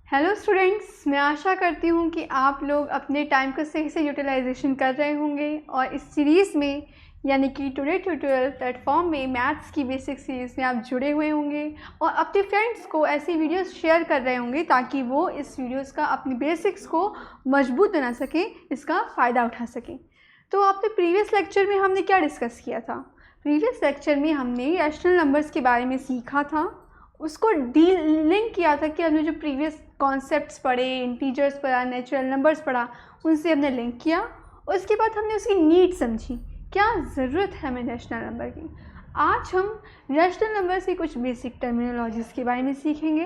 Hello students, मैं आशा करती हूँ कि आप लोग अपने टाइम का सही से यूटिलाइजेशन कर रहे होंगे और इस सीरीज़ में यानी कि टुडे ट्यूटोरियल प्लेटफॉर्म में मैथ्स की बेसिक सीरीज़ में आप जुड़े हुए होंगे और अपने फ्रेंड्स को ऐसी वीडियोस शेयर कर रहे होंगे ताकि वो इस वीडियोस का अपनी बेसिक्स को मजबूत बना सकें, इसका फ़ायदा उठा सकें। तो आपने प्रीवियस लेक्चर में हमने क्या डिस्कस किया था? प्रीवियस लेक्चर में हमने रैशनल नंबर्स के बारे में सीखा था, उसको लिंक किया था कि हमने जो प्रीवियस कॉन्सेप्ट्स पढ़े, इंटीजर्स पढ़ा, नेचुरल नंबर्स पढ़ा, उनसे हमने लिंक किया। उसके बाद हमने उसकी नीड समझी, क्या ज़रूरत है हमें रैशनल नंबर की। आज हम रैशनल नंबर से कुछ बेसिक टर्मिनोलॉजीज़ के बारे में सीखेंगे,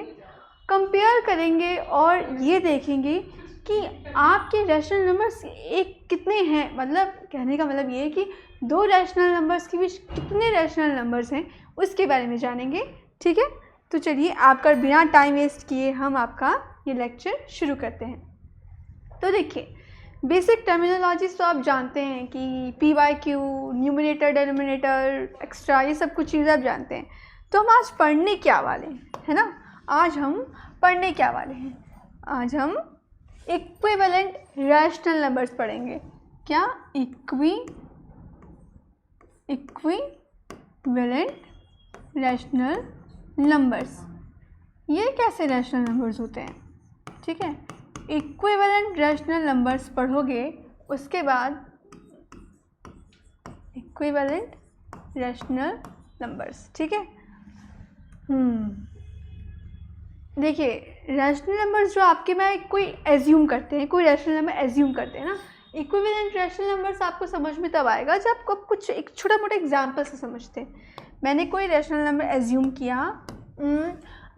कंपेयर करेंगे और ये देखेंगे कि आपके रैशनल नंबर्स एक कितने हैं। मतलब कहने का मतलब ये है कि दो रैशनल नंबर्स के बीच कितने रैशनल नंबर्स हैं, उसके बारे में जानेंगे। ठीक है, तो चलिए आपका बिना टाइम वेस्ट किए हम आपका ये लेक्चर शुरू करते हैं। तो देखिए, बेसिक टर्मिनोलॉजीज तो आप जानते हैं कि p y q, numerator, denominator, extra, ये सब कुछ चीज़ें आप जानते हैं। तो हम आज पढ़ने क्या वाले हैं, है ना? आज हम पढ़ने क्या वाले हैं? आज हम इक्विवेलेंट रैशनल नंबर्स पढ़ेंगे। क्या? Equivalent rational numbers. ये कैसे रैशनल नंबर्स होते हैं? ठीक है, इक्विवेलेंट रैशनल नंबर्स पढ़ोगे, उसके बाद इक्विवेलेंट रैशनल नंबर्स। ठीक है, देखिए, रैशनल नंबर्स जो आपके में कोई एज्यूम करते हैं, कोई रैशनल नंबर एज्यूम करते हैं ना। इक्विवेलेंट रैशनल नंबर्स आपको समझ में तब आएगा जब आपको कुछ एक छोटा मोटा एग्जाम्पल से समझते हैं। मैंने कोई रैशनल नंबर एज्यूम किया,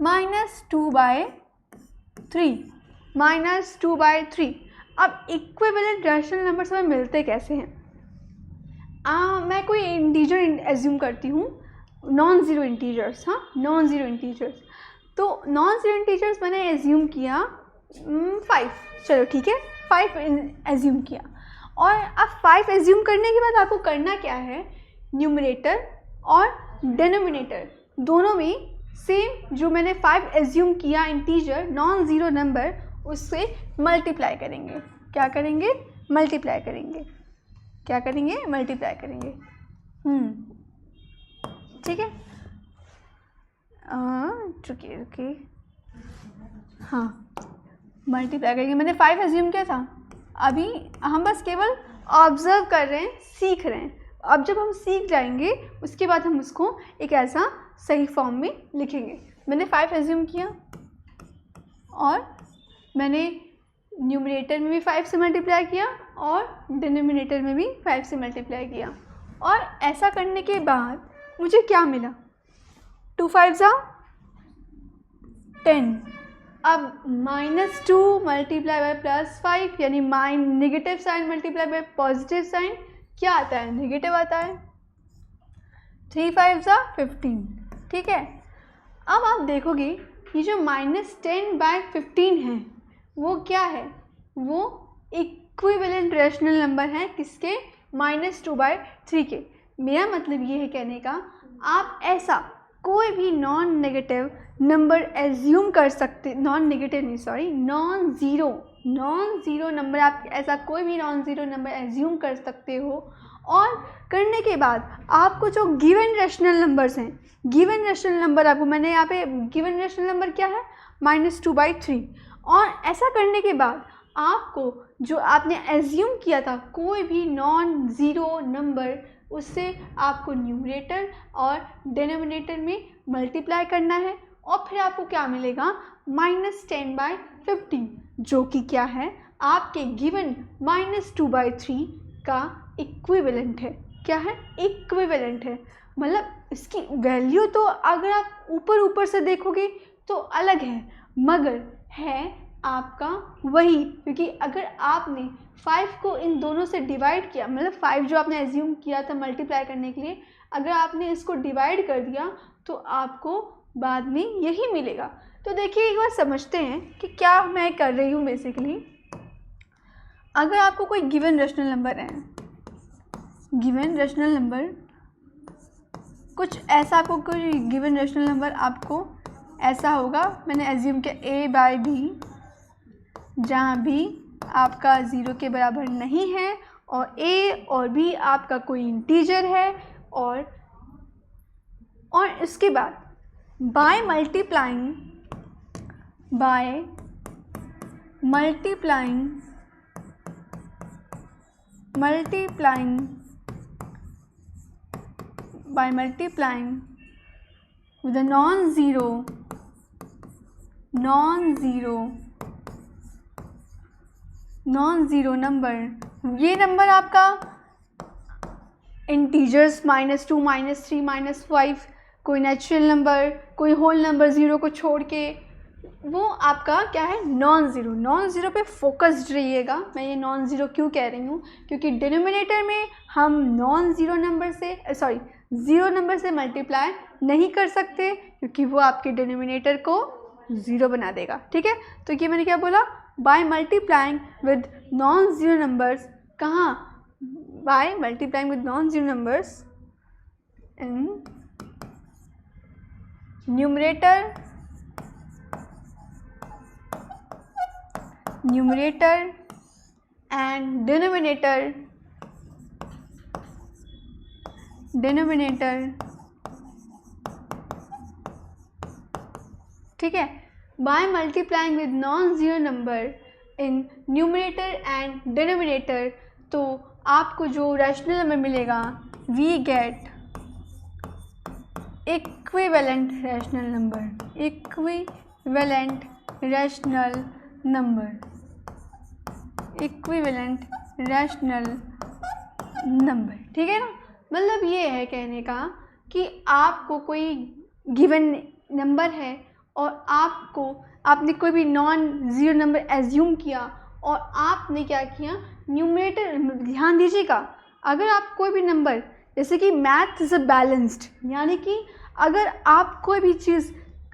-2/3। अब इक्विवेलेंट रैशनल नंबर्स हमें मिलते कैसे हैं? मैं कोई इंटीजर एज्यूम करती हूँ, नॉन ज़ीरो इंटीजर्स। हाँ, नॉन ज़ीरो इंटीजर्स। तो नॉन ज़ीरो इंटीजर्स मैंने एज्यूम किया 5। चलो ठीक है, 5 एज्यूम किया। और अब 5 एज्यूम करने के बाद आपको करना क्या है? न्यूमरेटर और डिनोमिनेटर दोनों में सेम जो मैंने 5 एज्यूम किया इंटीजर नॉन ज़ीरो नंबर, उससे मल्टीप्लाई करेंगे। क्या करेंगे? मल्टीप्लाई करेंगे। क्या करेंगे? मल्टीप्लाई करेंगे। ठीक है, रुकिए, हाँ, मल्टीप्लाई करेंगे। मैंने 5 एज्यूम किया था, अभी हम बस केवल ऑब्जर्व कर रहे हैं, सीख रहे हैं। अब जब हम सीख जाएंगे उसके बाद हम उसको एक ऐसा सही फॉर्म में लिखेंगे। मैंने 5 एज्यूम किया और मैंने न्यूमरेटर में भी 5 से मल्टीप्लाई किया और डिनोमिनेटर में भी 5 से मल्टीप्लाई किया। और ऐसा करने के बाद मुझे क्या मिला? 2 5 10। अब -2 मल्टीप्लाई बाय +5 यानी negative sign multiply by positive sign, क्या आता है? नेगेटिव आता है। 3 5 15। ठीक है, अब आप देखोगे ये जो -10/15 है वो क्या है? वो इक्विवेलेंट रैशनल नंबर है किसके? -2/3 के। मेरा मतलब ये है कहने का, आप ऐसा कोई भी नॉन नेगेटिव नंबर एज्यूम कर सकते, नॉन ज़ीरो नंबर, आप ऐसा कोई भी नॉन ज़ीरो नंबर एज्यूम कर सकते हो। और करने के बाद आपको जो गिवन रैशनल नंबर्स हैं, गिवन रैशनल नंबर आपको मैंने यहाँ पे गिवन रैशनल नंबर क्या है? -2/3। और ऐसा करने के बाद आपको जो आपने एज्यूम किया था कोई भी नॉन ज़ीरो नंबर, उससे आपको न्यूमरेटर और डिनोमिनेटर में मल्टीप्लाई करना है और फिर आपको क्या मिलेगा? -10/15, जो कि क्या है? आपके गिवन -2/3 का इक्विवेलेंट है। क्या है? इक्विवेलेंट है। मतलब इसकी वैल्यू तो अगर आप ऊपर से देखोगे तो अलग है, मगर है आपका वही। क्योंकि अगर आपने 5 को इन दोनों से डिवाइड किया, मतलब 5 जो आपने एज्यूम किया था मल्टीप्लाई करने के लिए, अगर आपने इसको डिवाइड कर दिया तो आपको बाद में यही मिलेगा। तो देखिए, एक बार समझते हैं कि क्या मैं कर रही हूँ। बेसिकली अगर आपको कोई गिवन रैशनल नंबर है, गिवन रैशनल नंबर कुछ ऐसा, आपको कोई गिवन रैशनल नंबर आपको ऐसा होगा, मैंने एज्यूम किया a/b जहाँ भी आपका 0 के बराबर नहीं है और a और b आपका कोई इंटीजर है, और इसके बाद by multiplying with a non-zero number, ये नंबर आपका इंटीजर्स -2 -3 -5, कोई नेचुरल नंबर, कोई होल नंबर 0 को छोड़ के, वो आपका क्या है, नॉन ज़ीरो पे फोकस्ड रहिएगा। मैं ये नॉन ज़ीरो क्यों कह रही हूँ, क्योंकि डिनोमिनेटर में हम ज़ीरो नंबर से मल्टीप्लाई नहीं कर सकते, क्योंकि वो आपके डिनोमिनेटर को 0 बना देगा। ठीक है, तो ये मैंने क्या बोला, by multiplying with non zero numbers, कहाँ, by multiplying with non zero numbers in numerator and denominator, ठीक है, by multiplying with non zero number in numerator and denominator, तो आपको जो रैशनल नंबर मिलेगा, we get equivalent rational number, ठीक है ना। मतलब ये है कहने का कि आपको कोई गिवन नंबर है और आपने कोई भी नॉन ज़ीरो नंबर एज्यूम किया और आपने क्या किया, न्यूमरेटर, ध्यान दीजिएगा, अगर आप कोई भी नंबर, जैसे कि मैथ इज़ अ बैलेंस्ड, यानी कि अगर आप कोई भी चीज़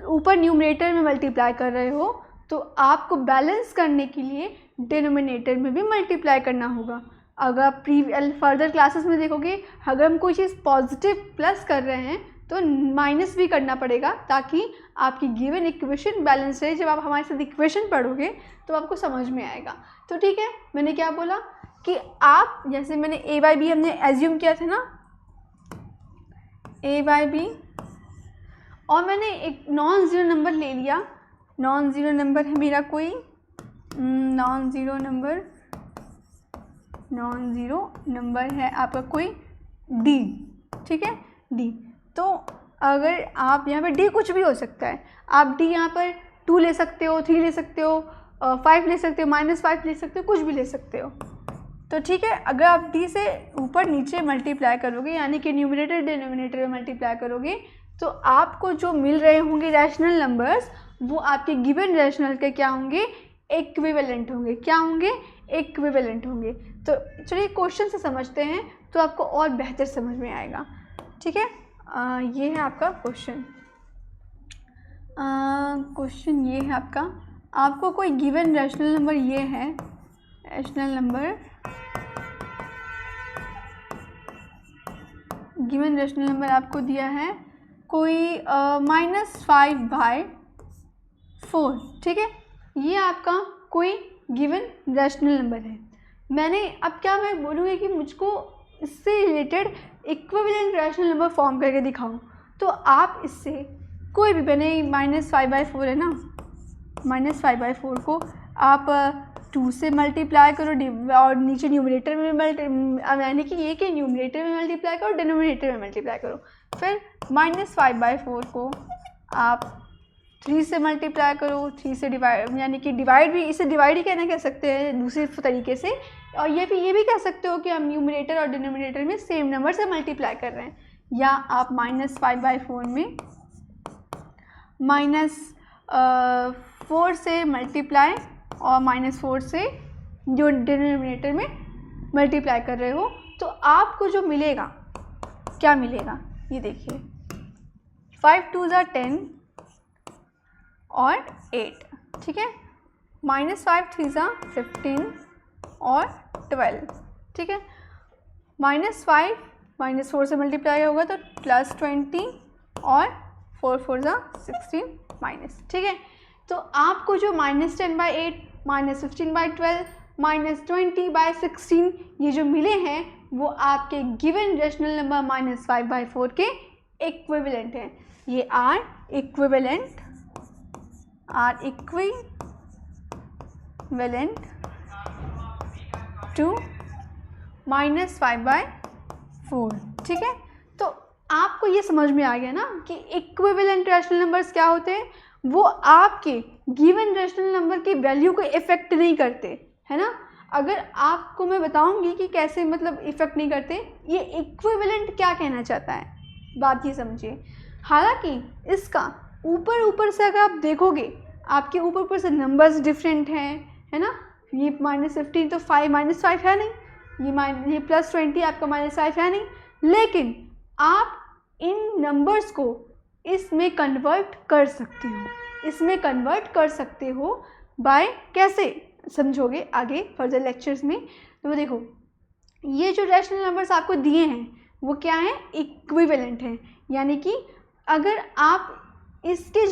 ऊपर न्यूमरेटर में मल्टीप्लाई कर रहे हो तो आपको बैलेंस करने के लिए डिनोमिनेटर में भी मल्टीप्लाई करना होगा। अगर आप फर्दर क्लासेस में देखोगे, अगर हम कोई चीज़ पॉजिटिव प्लस कर रहे हैं तो माइनस भी करना पड़ेगा, ताकि आपकी गिवन इक्वेशन बैलेंस रहे। जब आप हमारे साथ इक्वेशन पढ़ोगे तो आपको समझ में आएगा। तो ठीक है, मैंने क्या बोला कि आप, जैसे मैंने a बाई बी हमने एज्यूम किया था ना, a बाई बी, और मैंने एक नॉन ज़ीरो नंबर ले लिया। नॉन ज़ीरो नंबर है मेरा कोई, नॉन ज़ीरो नंबर है आपका कोई d, ठीक है, d। तो अगर आप यहाँ पर d कुछ भी हो सकता है, आप d यहाँ पर 2 ले सकते हो, 3 ले सकते हो, 5 ले सकते हो, -5 ले सकते हो, कुछ भी ले सकते हो। तो ठीक है, अगर आप d से ऊपर नीचे मल्टीप्लाई करोगे, यानी कि न्यूमरेटर डिनोमिनेटर में मल्टीप्लाई करोगे, तो आपको जो मिल रहे होंगे रैशनल नंबर्स, वो आपके गिवन रैशनल के क्या होंगे, इक्विवेलेंट होंगे। क्या होंगे, इक्विवेलेंट होंगे। तो चलिए क्वेश्चन से समझते हैं तो आपको और बेहतर समझ में आएगा। ठीक है, ये है आपका क्वेश्चन। क्वेश्चन ये है आपको कोई गिवन रैशनल नंबर ये है, rational number, given rational number आपको दिया है कोई -5/4, ठीक है, ये आपका कोई गिवन रैशनल नंबर है। मैं बोलूँगी कि मुझको इससे related equivalent rational number form करके दिखाऊं, तो आप इससे कोई भी, मैंने -5/4 है ना, -5/4 को आप 2 से मल्टीप्लाई करो और नीचे न्यूमरेटर में यानी कि ये कि न्यूमरेटर में मल्टीप्लाई करो, डिनोमिनेटर में मल्टीप्लाई करो। फिर -5/4 को आप 3 से मल्टीप्लाई करो, 3 से डिवाइड, यानी कि डिवाइड भी, इसे डिवाइड ही कह सकते हैं दूसरे तरीके से। और ये भी कह सकते हो कि हम न्यूमरेटर और डिनोमिनेटर में सेम नंबर से मल्टीप्लाई कर रहे हैं। या आप -5/4 में -4 से मल्टीप्लाई और -4 से जो डिनोमिनेटर में मल्टीप्लाई कर रहे हो, तो आपको जो मिलेगा, क्या मिलेगा, ये देखिए, 5 2 ज़ा 10 और 8, ठीक है, -5 3 ज़ा 15 और 12, ठीक है, -5 -4 से मल्टीप्लाई होगा तो +20 और 4 4 ज़ा 16 माइनस, ठीक है। तो आपको जो -10/8 -15/12, -20/16 ये जो मिले हैं वो आपके गिवन रेशनल नंबर -5/4 के इक्विवेलेंट हैं। ये आर इक्विवेलेंट टू -5/4, ठीक है। तो आपको ये समझ में आ गया ना कि इक्विवेलेंट रैशनल नंबर्स क्या होते हैं। वो आपके गिवन रैशनल नंबर की वैल्यू को इफेक्ट नहीं करते, है ना। अगर आपको मैं बताऊंगी कि कैसे मतलब इफेक्ट नहीं करते, ये इक्विवेलेंट क्या कहना चाहता है, बात ये समझिए। हालांकि इसका ऊपर से अगर आप देखोगे, आपके ऊपर से नंबर्स डिफरेंट हैं, है ना। ये -15 तो -5 है नहीं, ये +20 आपका -5 है नहीं, लेकिन आप इन नंबर्स को इसमें कन्वर्ट कर सकते हो, बाय कैसे समझोगे आगे फर्दर लेक्चर्स में। तो देखो, ये जो रैशनल नंबर्स आपको दिए हैं वो क्या है, इक्विवेलेंट हैं। यानी कि अगर आप इसकी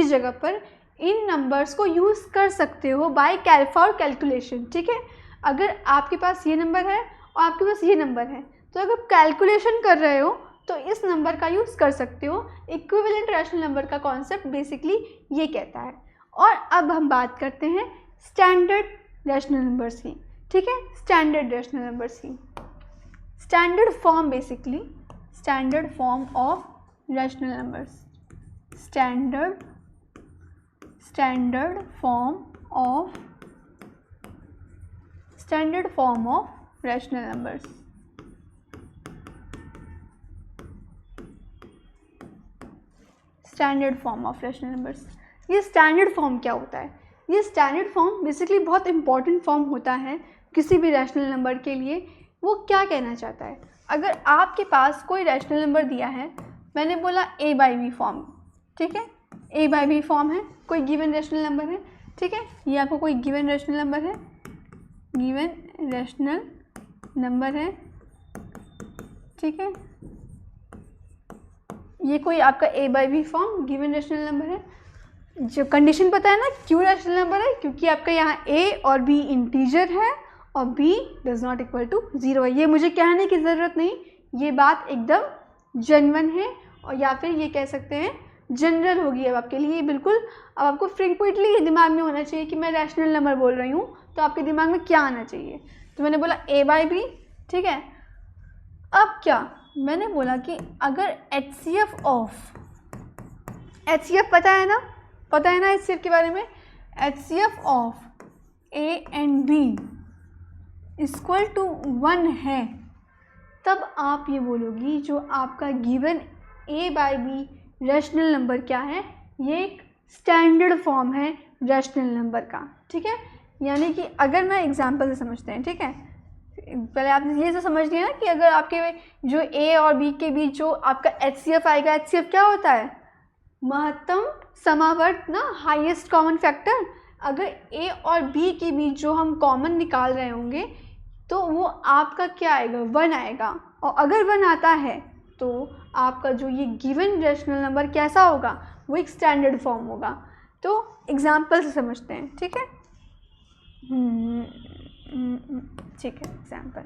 जगह पर इन नंबर्स को यूज़ कर सकते हो बाय फॉर कैलकुलेशन, ठीक है। अगर आपके पास ये नंबर है और आपके पास ये नंबर है, तो अगर कैलकुलेशन कर रहे हो तो इस नंबर का यूज़ कर सकते हो। इक्विवेलेंट रैशनल नंबर का कॉन्सेप्ट बेसिकली ये कहता है। और अब हम बात करते हैं स्टैंडर्ड रैशनल नंबर्स की, ठीक है। स्टैंडर्ड रैशनल नंबर्स की standard form, basically standard form of rational numbers, standard form of rational numbers. Standard form of rational numbers, ये स्टैंडर्ड फॉर्म क्या होता है। ये स्टैंडर्ड फॉर्म बेसिकली बहुत इंपॉर्टेंट फॉर्म होता है किसी भी रैशनल नंबर के लिए। वो क्या कहना चाहता है, अगर आपके पास कोई रैशनल नंबर दिया है, मैंने बोला a/b फॉर्म, ठीक है। a/b फॉर्म है, कोई गिवन रैशनल नंबर है, ठीक है। ये आपको कोई गिवन रैशनल नंबर है, ठीक है। ये कोई आपका a/b form given rational number है। जो कंडीशन पता है ना क्यों रैशनल नंबर है, क्योंकि आपका यहाँ a और b इंटीजर है और b does not equal to 0 है। ये मुझे कहने की ज़रूरत नहीं, ये बात एकदम जेन्युइन है, और या फिर ये कह सकते हैं जनरल होगी अब आपके लिए बिल्कुल। अब आपको फ्रीक्वेंटली ये दिमाग में होना चाहिए कि मैं रैशनल नंबर बोल रही हूँ, तो आपके दिमाग में क्या आना चाहिए। तो मैंने बोला a/b, ठीक है। अब क्या मैंने बोला कि अगर HCF पता है ना HCF के बारे में, HCF of A and B equal to 1 है, तब आप ये बोलोगी जो आपका गिवन a/b रैशनल नंबर क्या है, ये एक स्टैंडर्ड फॉर्म है रैशनल नंबर का, ठीक है। यानी कि अगर मैं एग्जांपल से समझते हैं, ठीक है। पहले आपने ये तो समझ लिया ना कि अगर आपके जो a और b के बीच जो आपका HCF आएगा, HCF क्या होता है, महत्तम समावर्त ना, हाईएस्ट कॉमन फैक्टर। अगर a और b के बीच जो हम कॉमन निकाल रहे होंगे तो वो आपका क्या आएगा, 1 आएगा। और अगर 1 आता है तो आपका जो ये गिवन रैशनल नंबर कैसा होगा, वो एक स्टैंडर्ड फॉर्म होगा। तो एग्जाम्पल से समझते हैं, ठीक है। ठीक है, एग्जाम्पल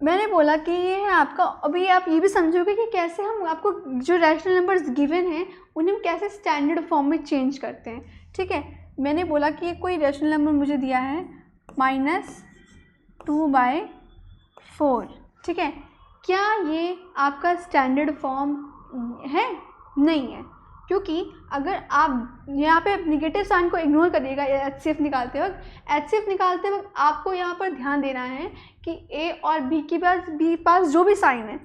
मैंने बोला कि ये है आपका। अभी आप ये भी समझोगे कि कैसे हम आपको जो रैशनल नंबर्स गिवन हैं उन्हें हम कैसे स्टैंडर्ड फॉर्म में चेंज करते हैं, ठीक है। मैंने बोला कि कोई रैशनल नंबर मुझे दिया है -2/4, ठीक है। क्या ये आपका स्टैंडर्ड फॉर्म है? नहीं है, क्योंकि अगर आप यहाँ पे निगेटिव साइन को इग्नोर करिएगा HCF निकालते वक्त आपको यहाँ पर ध्यान देना है कि A और B के पास जो भी साइन है,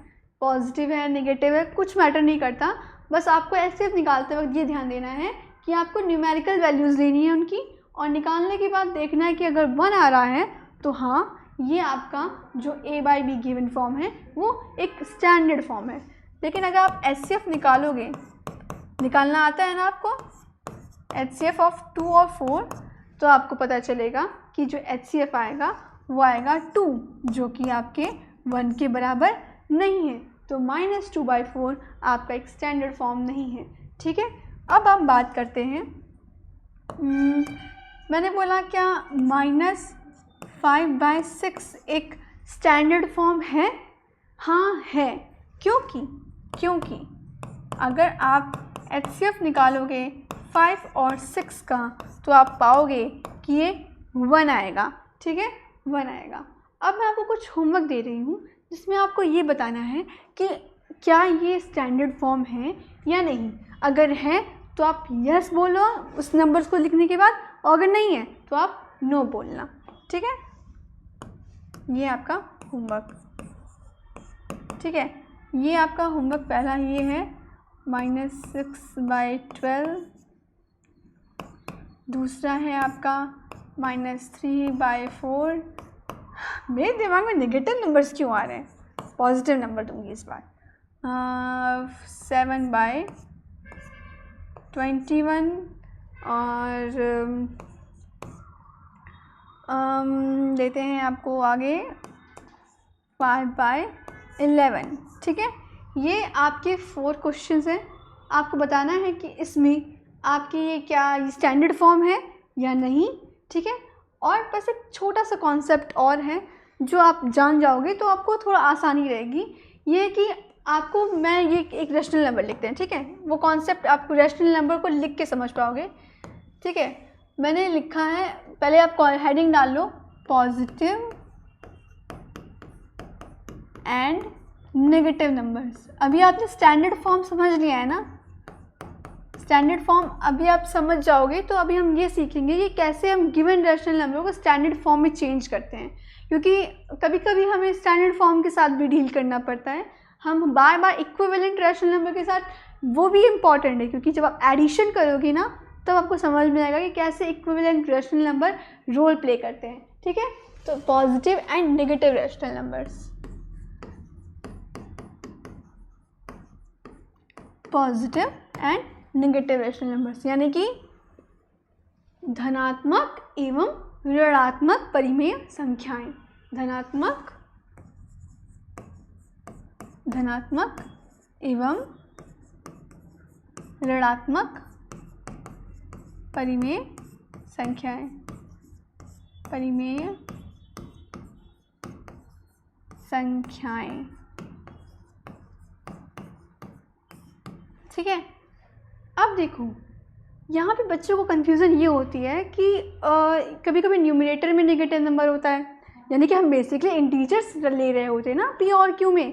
पॉजिटिव है नेगेटिव है, कुछ मैटर नहीं करता। बस आपको HCF निकालते वक्त ये ध्यान देना है कि आपको न्यूमेरिकल वैल्यूज़ लेनी है उनकी, और निकालने के बाद देखना है कि अगर 1 आ रहा है तो हाँ, ये आपका जो a/b गिवन फॉर्म है वो एक स्टैंडर्ड फॉर्म है। लेकिन अगर आप HCF निकालोगे, निकालना आता है ना आपको, HCF ऑफ 2 और 4, तो आपको पता चलेगा कि जो HCF आएगा वो आएगा 2, जो कि आपके 1 के बराबर नहीं है। तो -2/4 आपका एक स्टैंडर्ड फॉर्म नहीं है, ठीक है। अब हम बात करते हैं, मैंने बोला क्या -5/6 एक स्टैंडर्ड फॉर्म है? हाँ है। क्योंकि अगर आप HCF निकालोगे 5 और 6 का तो आप पाओगे कि ये 1 आएगा। ठीक है, 1 आएगा। अब मैं आपको कुछ होमवर्क दे रही हूँ जिसमें आपको ये बताना है कि क्या ये स्टैंडर्ड फॉर्म है या नहीं। अगर है तो आप यस बोलो उस नंबर्स को लिखने के बाद, और अगर नहीं है तो आप नो बोलना। ठीक है, ये आपका होमवर्क। ठीक है, ये आपका होमवर्क पहला ये है -6/12, दूसरा है आपका -3/4। मेरे दिमाग में नेगेटिव नंबर्स क्यों आ रहे हैं, पॉजिटिव नंबर दूंगी इस बार। 7/21 और देते हैं आपको आगे 5/11। ठीक है, ये आपके 4 क्वेश्चंस हैं। आपको बताना है कि इसमें आपकी ये क्या स्टैंडर्ड फॉर्म है या नहीं। ठीक है, और बस एक छोटा सा कॉन्सेप्ट और है जो आप जान जाओगे तो आपको थोड़ा आसानी रहेगी। ये कि आपको मैं ये एक रैशनल नंबर लिखते हैं। ठीक है, वो कॉन्सेप्ट आप रैशनल नंबर को लिख के समझ पाओगे। ठीक है, मैंने लिखा है, पहले आप हेडिंग डाल लो, पॉजिटिव एंड नेगेटिव नंबर्स। अभी आपने स्टैंडर्ड फॉर्म समझ लिया है ना, स्टैंडर्ड फॉर्म अभी आप समझ जाओगे तो अभी हम ये सीखेंगे कि कैसे हम गिवन रैशनल नंबरों को स्टैंडर्ड फॉर्म में चेंज करते हैं, क्योंकि कभी कभी हमें स्टैंडर्ड फॉर्म के साथ भी डील करना पड़ता है। हम बार बार इक्विवेलेंट रैशनल नंबर के साथ, वो भी इम्पॉर्टेंट है क्योंकि जब आप एडिशन करोगे ना तब आपको समझ में आएगा कि कैसे equivalent rational number roll play करते हैं। ठीक है, तो positive and negative rational numbers, positive and negative rational numbers यानी कि धनात्मक एवं ऋणात्मक परिमेय संख्याएं। धनात्मक एवं ऋणात्मक परिमेय संख्याएं। परिमेय संख्याएं। ठीक है, अब देखो यहाँ पे बच्चों को कन्फ्यूज़न ये होती है कि कभी कभी न्यूमरेटर में नेगेटिव नंबर होता है, यानी कि हम बेसिकली इंटीजर्स ले रहे होते हैं ना पी और क्यू में।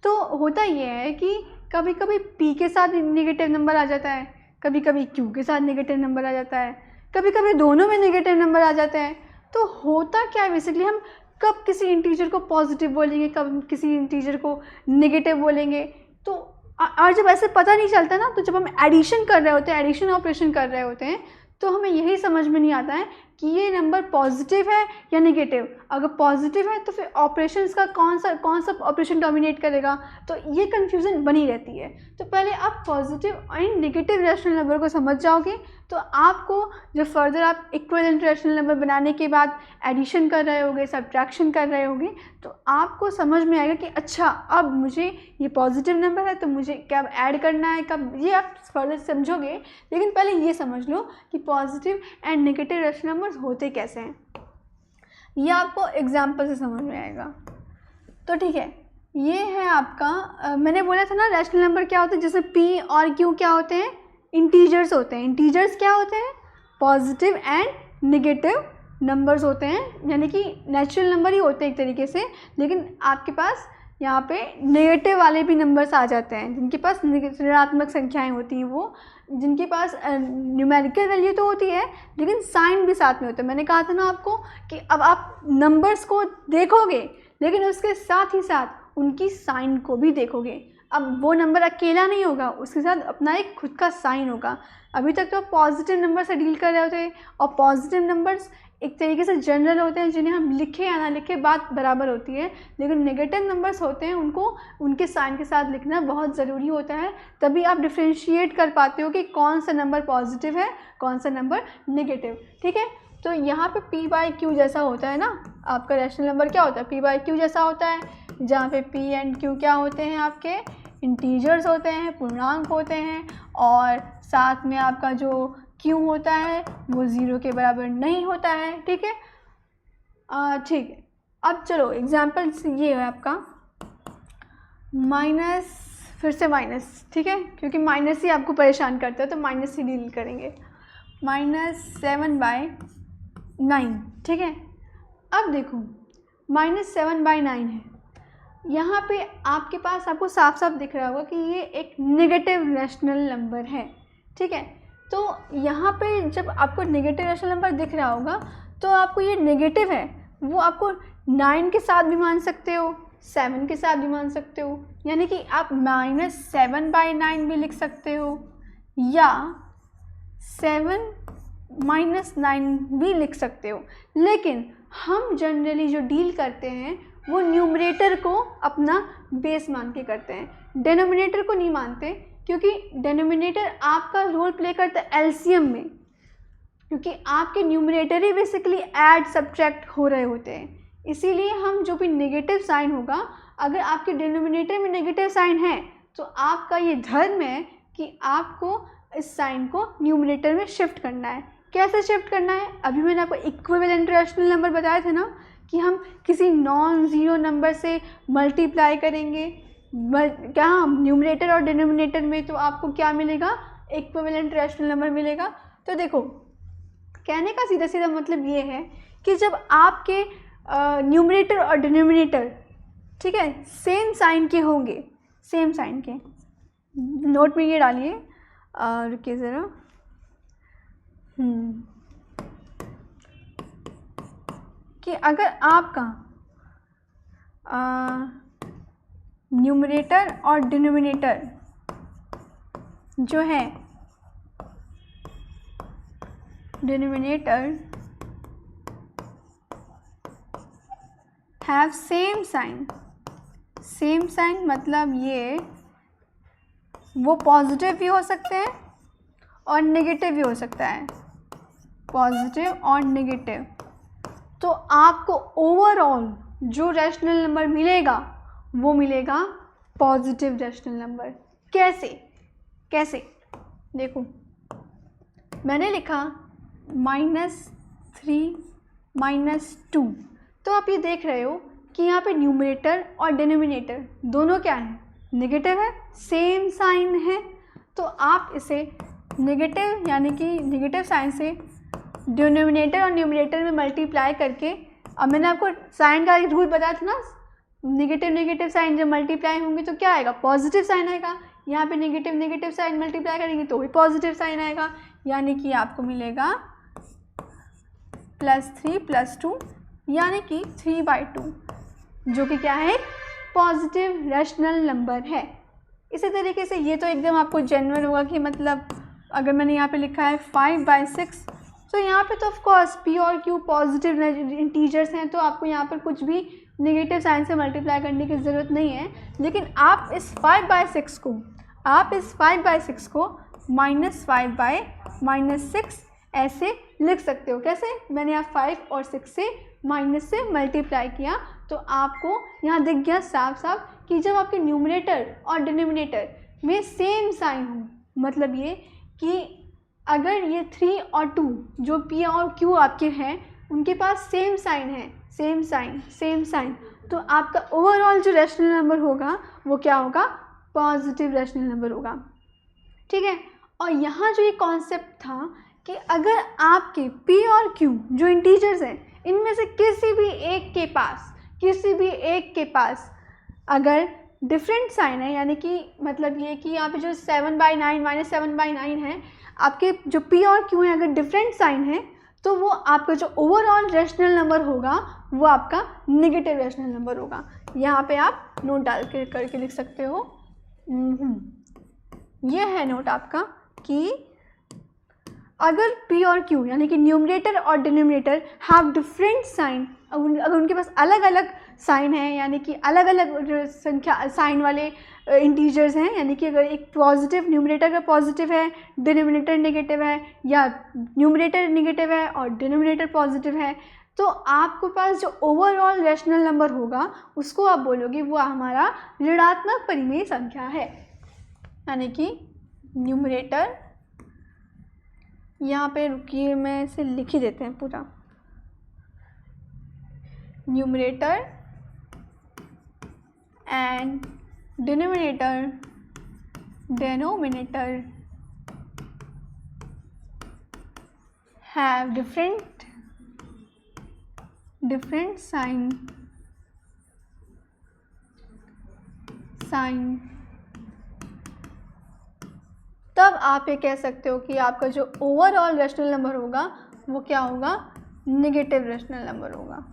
तो होता ये है कि कभी कभी पी के साथ नेगेटिव नंबर आ जाता है, कभी कभी क्यू के साथ नेगेटिव नंबर आ जाता है, कभी कभी दोनों में नेगेटिव नंबर आ जाते हैं। तो होता क्या है बेसिकली, हम कब किसी इंटीजर को पॉजिटिव बोलेंगे, कब किसी इंटीजर को नेगेटिव बोलेंगे। तो और जब ऐसे पता नहीं चलता ना, तो जब हम एडिशन कर रहे होते हैं, एडिशन ऑपरेशन कर रहे होते हैं, तो हमें यही समझ में नहीं आता है कि ये नंबर पॉजिटिव है या नेगेटिव। अगर पॉजिटिव है तो फिर ऑपरेशंस का कौन सा ऑपरेशन डोमिनेट करेगा, तो ये कन्फ्यूज़न बनी रहती है। तो पहले आप positive and negative rational number को समझ जाओगे तो आपको जब फर्दर आप इक्विवेलेंट रैशनल नंबर बनाने के बाद एडिशन कर रहे होगे, सब्ट्रैक्शन कर रहे होगे, तो आपको समझ में आएगा कि अच्छा अब मुझे ये पॉजिटिव नंबर है तो मुझे कब ऐड करना है, कब, ये आप फर्दर समझोगे। लेकिन पहले ये समझ लो कि positive and negative rational numbers होते कैसे हैं, ये आपको एग्जाम्पल से समझ में आएगा। तो ठीक है, ये है आपका मैंने बोला था ना रैशनल नंबर क्या होते हैं, जैसे पी और क्यू क्या होते हैं, इंटीजर्स होते हैं। इंटीजर्स क्या होते हैं, पॉजिटिव एंड नेगेटिव नंबर्स होते हैं, यानी कि नेचुरल नंबर ही होते हैं एक तरीके से, लेकिन आपके पास यहाँ पे नेगेटिव वाले भी नंबर्स आ जाते हैं, जिनके पास ऋणात्मक संख्याएं होती हैं, वो जिनके पास न्यूमेरिकल वैल्यू तो होती है लेकिन साइन भी साथ में होता है। मैंने कहा था ना आपको कि अब आप नंबर्स को देखोगे लेकिन उसके साथ ही साथ उनकी साइन को भी देखोगे। अब वो नंबर अकेला नहीं होगा, उसके साथ अपना एक खुद का साइन होगा। अभी तक तो आप पॉजिटिव नंबर से डील कर रहे होते हैं, और पॉजिटिव नंबर्स एक तरीके से जनरल होते हैं, जिन्हें हम लिखे या ना लिखे बात बराबर होती है। लेकिन नेगेटिव नंबर्स होते हैं, उनको उनके साइन के साथ लिखना बहुत ज़रूरी होता है, तभी आप डिफ्रेंशिएट कर पाते हो कि कौन सा नंबर पॉजिटिव है, कौन सा नंबर नेगेटिव। ठीक है, तो यहाँ पे पी बाई क्यू जैसा होता है ना, आपका रैशनल नंबर क्या होता है, पी बाई क्यू जैसा होता है, जहाँ पे पी एंड क्यू क्या होते हैं, आपके इंटीजर्स होते हैं, पूर्णांक होते हैं, और साथ में आपका जो q होता है वो 0 के बराबर नहीं होता है। ठीक है, ठीक है। अब चलो एग्जाम्पल ये है आपका माइनस, फिर से माइनस, ठीक है, क्योंकि माइनस ही आपको परेशान करता है तो माइनस ही डील करेंगे। -7/9, ठीक है। अब देखो -7/9 है, यहाँ पे आपके पास आपको साफ साफ दिख रहा होगा कि ये एक नेगेटिव रैशनल नंबर है। ठीक है, तो यहाँ पे जब आपको नेगेटिव रैशनल नंबर दिख रहा होगा तो आपको ये नेगेटिव है वो आपको 9 के साथ भी मान सकते हो, 7 के साथ भी मान सकते हो, यानी कि आप -7/9 भी लिख सकते हो या 7-9 भी लिख सकते हो। लेकिन हम जनरली जो डील करते हैं वो न्यूमरेटर को अपना बेस मान के करते हैं, डेनोमिनेटर को नहीं मानते, क्योंकि डेनोमिनेटर आपका रोल प्ले करता है एलसीएम में, क्योंकि आपके न्यूमरेटर ही बेसिकली ऐड सब्ट्रैक्ट हो रहे होते हैं। इसीलिए हम जो भी नेगेटिव साइन होगा, अगर आपके डिनोमिनेटर में नेगेटिव साइन है तो आपका ये धर्म है कि आपको इस साइन को न्यूमरेटर में शिफ्ट करना है। कैसे शिफ्ट करना है? अभी मैंने आपको इक्विवेलेंट रैशनल नंबर बताए थे ना कि हम किसी नॉन ज़ीरो नंबर से मल्टीप्लाई करेंगे क्या न्यूमरेटर और डिनोमिनेटर में, तो आपको क्या मिलेगा? इक्विवेलेंट रैशनल नंबर मिलेगा। तो देखो कहने का सीधा सीधा मतलब ये है कि जब आपके न्यूमरेटर और डिनोमिनेटर, ठीक है, सेम साइन के होंगे, सेम साइन के, नोट में ये डालिए, रुकिए ज़रा, कि अगर आपका न्यूमरेटर और डिनोमिनेटर जो है, denominator have same sign, same sign मतलब ये वो पॉजिटिव भी हो सकते हैं और नेगेटिव भी हो सकता है, पॉजिटिव और नेगेटिव। तो आपको ओवरऑल जो रैशनल नंबर मिलेगा वो मिलेगा पॉजिटिव रैशनल नंबर। कैसे कैसे देखो, मैंने लिखा -3 -2, तो आप ये देख रहे हो कि यहाँ पे न्यूमरेटर और डिनोमिनेटर दोनों क्या हैं? नेगेटिव है, सेम साइन है। तो आप इसे नेगेटिव यानी कि नेगेटिव साइन से डिनोमिनेटर और न्यूमरेटर में मल्टीप्लाई करके, अब मैंने आपको साइन का रूल बताया था ना, नेगेटिव नेगेटिव साइन जब मल्टीप्लाई होंगे तो क्या आएगा? पॉजिटिव साइन आएगा। यहाँ पे नेगेटिव नेगेटिव साइन मल्टीप्लाई करेंगे तो भी पॉजिटिव साइन आएगा, यानी कि आपको मिलेगा +3 +2 यानी कि 3/2, जो कि क्या है? पॉजिटिव रैशनल नंबर है। इसी तरीके से ये तो एकदम आपको जेन्युइन होगा कि मतलब अगर मैंने यहाँ पे लिखा है 5/6, तो यहाँ पे तो ऑफ कोर्स P और Q पॉजिटिव इंटीजर्स हैं, तो आपको यहाँ पर कुछ भी नेगेटिव साइन से मल्टीप्लाई करने की ज़रूरत नहीं है। लेकिन आप इस 5/6 को -5/6 ऐसे लिख सकते हो। कैसे? मैंने यहाँ 5 और 6 से माइनस से मल्टीप्लाई किया, तो आपको यहाँ दिख गया साफ साफ कि जब आपके न्यूमरेटर और डिनोमिनेटर में सेम साइन हो, मतलब ये कि अगर ये 3 और 2 जो P और Q आपके हैं उनके पास सेम साइन है, सेम साइन, तो आपका ओवरऑल जो रैशनल नंबर होगा वो क्या होगा? पॉजिटिव रैशनल नंबर होगा। ठीक है, और यहाँ जो ये कॉन्सेप्ट था कि अगर आपके P और Q जो इंटीजर्स हैं इनमें से किसी भी एक के पास अगर डिफरेंट साइन है, यानी कि मतलब ये कि यहाँ पे जो 7/9 -7/9 है, आपके जो P और Q हैं अगर डिफरेंट साइन है, तो वो आपका जो ओवरऑल रैशनल नंबर होगा वो आपका नेगेटिव रैशनल नंबर होगा। यहाँ पे आप नोट डाल के करके लिख सकते हो। ये है नोट आपका कि अगर P और Q यानी कि न्यूमरेटर और डिनोमिनेटर हैव डिफरेंट साइन, अगर उनके पास अलग अलग साइन है, यानी कि अलग अलग संख्या साइन वाले इंटीजर्स हैं, यानी कि अगर एक पॉजिटिव न्यूमरेटर का पॉजिटिव है, डिनोमिनेटर नेगेटिव है, या न्यूमरेटर नेगेटिव है और डिनोमिनेटर पॉजिटिव है, तो आपके पास जो ओवरऑल रैशनल नंबर होगा उसको आप बोलोगे वो हमारा ऋणात्मक परिमेय संख्या है। यानी कि न्यूमरेटर, यहाँ पे रुकिए मैं इसे लिख ही देते हैं पूरा, numerator and denominator have different sign तब आप ये कह सकते हो कि आपका जो ओवरऑल रैशनल नंबर होगा वो क्या होगा, नेगेटिव रैशनल नंबर होगा,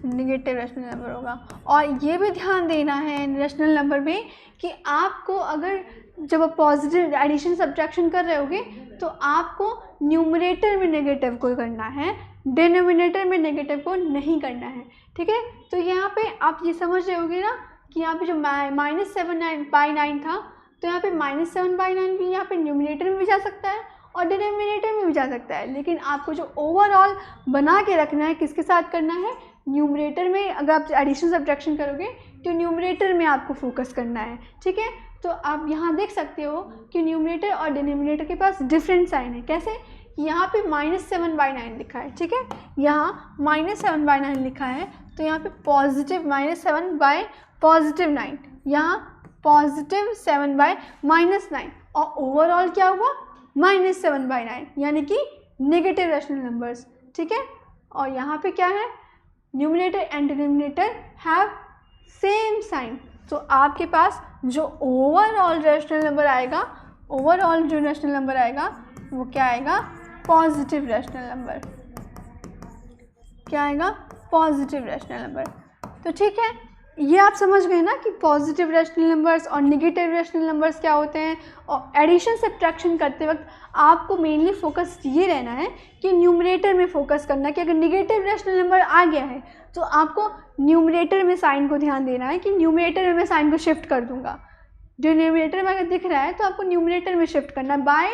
नेगेटिव रैशनल नंबर होगा। और ये भी ध्यान देना है रैशनल नंबर में कि आपको अगर जब आप पॉजिटिव एडिशन सब्ट्रैक्शन कर रहे होगे तो आपको न्यूमरेटर में नेगेटिव को करना है, डिनोमिनेटर में नेगेटिव को नहीं करना है, ठीक है। तो यहाँ पे आप ये समझ रहे होगे ना कि यहाँ पे जो -7/9 था, तो यहाँ पे -7/9 भी यहाँ पे न्यूमरेटर में भी जा सकता है और डिनोमिनेटर में भी जा सकता है, लेकिन आपको जो ओवरऑल बना के रखना है किसके साथ करना है, न्यूमरेटर में। अगर आप एडिशन सब्ट्रैक्शन करोगे तो न्यूमरेटर में आपको फोकस करना है, ठीक है। तो आप यहाँ देख सकते हो कि न्यूमरेटर और डिनोमिनेटर के पास डिफरेंट साइन है। कैसे, यहाँ पे -7/9 लिखा है, ठीक है, यहाँ -7/9 लिखा है, तो यहाँ पे पॉजिटिव -7/9, यहाँ +7/-9 और ओवरऑल क्या हुआ -7/9, यानी कि नेगेटिव रैशनल नंबर्स, ठीक है। और यहाँ पे क्या है, numerator and denominator have same sign. तो आपके पास जो ओवरऑल रैशनल नंबर आएगा, ओवरऑल जो रैशनल नंबर आएगा वो क्या आएगा, पॉजिटिव रैशनल नंबर। क्या आएगा, पॉजिटिव रैशनल नंबर। तो ठीक है, ये आप समझ गए ना कि पॉजिटिव रैशनल नंबर्स और नेगेटिव रैशनल नंबर्स क्या होते हैं। और एडिशन सब्ट्रैक्शन करते वक्त आपको मेनली फोकस ये रहना है कि न्यूमरेटर में फोकस करना, कि अगर नेगेटिव रैशनल नंबर आ गया है तो आपको न्यूमरेटर में साइन को ध्यान देना है कि न्यूमरेटर में मैं साइन को शिफ्ट कर दूंगा। डिनोमिनेटर में अगर दिख रहा है तो आपको न्यूमरेटर में शिफ्ट करना बाय,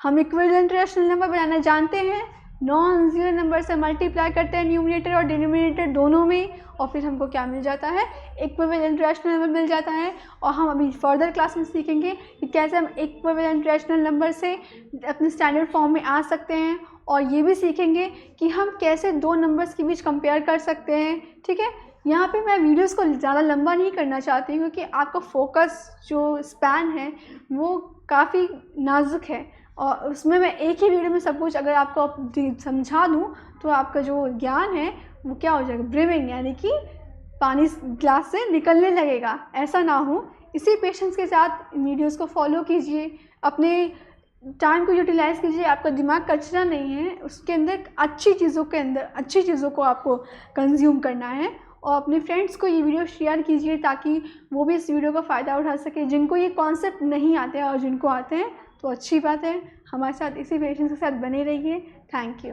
हम इक्विवेलेंट रैशनल नंबर बनाना जानते हैं, नॉन ज़ीरो नंबर से मल्टीप्लाई करते हैं न्यूमरेटर और डिनोमिनेटर दोनों में, और फिर हमको क्या मिल जाता है, इक्विवेलेंट रैशनल नंबर मिल जाता है। और हम अभी फर्दर क्लास में सीखेंगे कि कैसे हम इक्विवेलेंट रैशनल नंबर से अपने स्टैंडर्ड फॉर्म में आ सकते हैं, और ये भी सीखेंगे कि हम कैसे दो नंबर्स के बीच कंपेयर कर सकते हैं, ठीक है। यहाँ पे मैं वीडियोस को ज़्यादा लंबा नहीं करना चाहती हूँ क्योंकि आपका फोकस जो स्पैन है वो काफ़ी नाजुक है, और उसमें मैं एक ही वीडियो में सब कुछ अगर आपको समझा दूँ तो आपका जो ज्ञान है वो क्या हो जाएगा, ब्रिविंग, यानी कि पानी ग्लास से निकलने लगेगा। ऐसा ना हो, इसी पेशेंस के साथ वीडियोस को फॉलो कीजिए, अपने टाइम को यूटिलाइज़ कीजिए। आपका दिमाग कचरा नहीं है, उसके अंदर अच्छी चीज़ों को आपको कंज्यूम करना है। और अपने फ्रेंड्स को ये वीडियो शेयर कीजिए ताकि वो भी इस वीडियो का फ़ायदा उठा सके, जिनको ये कॉन्सेप्ट नहीं आते हैं, और जिनको आते हैं तो अच्छी बात है। हमारे साथ इसी पेशेंस के साथ बने रहिए। Thank you.